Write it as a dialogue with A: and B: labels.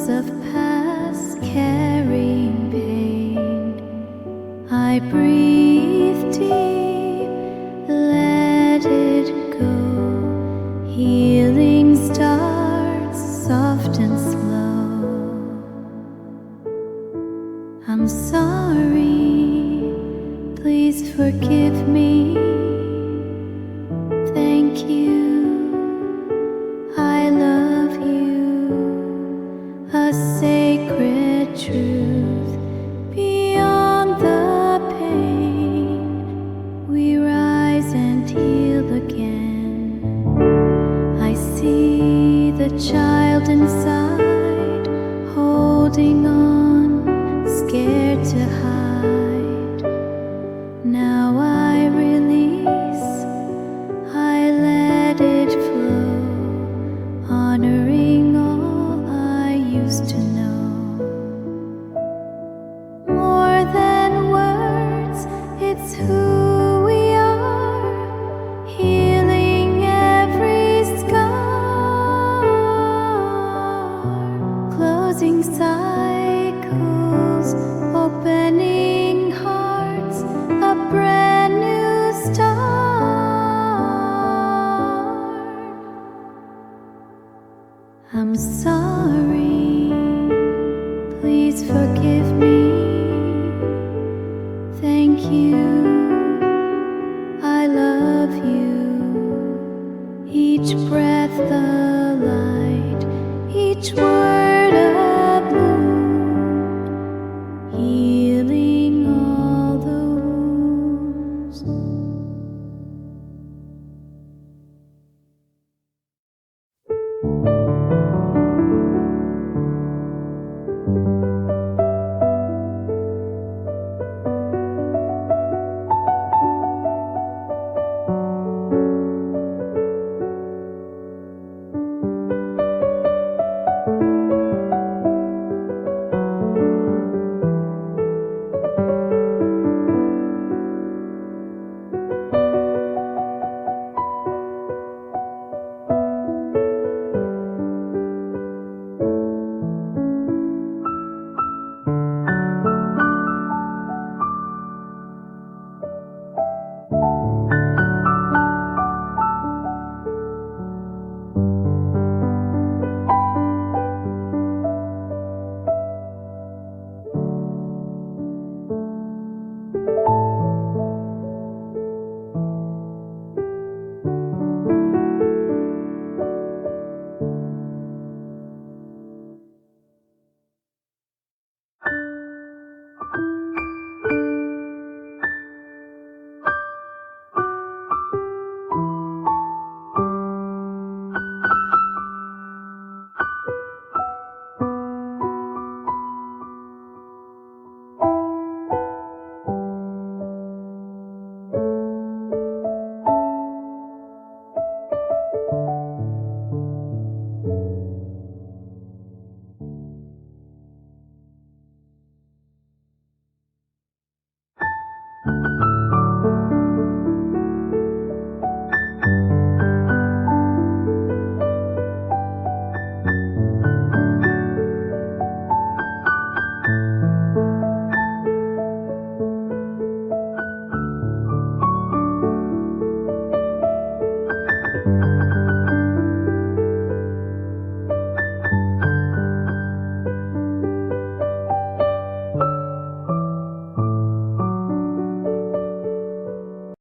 A: wounds of past carrying pain. I breathe deep, let it go. Healing starts soft and slow. I'm sorry, please forgive me. Thank you, I love you. A sacred truth beyond the pain. We rise and heal again. I see the child inside, holding on, scared to hide. Now I release, I let it flow, honoring all I used to know. More than words, it's who we are, healing every scar, closing cycles, opening hearts, a brand new start. I'm sorry, please forgive me. Thank you, I love you. Each breath the light, each word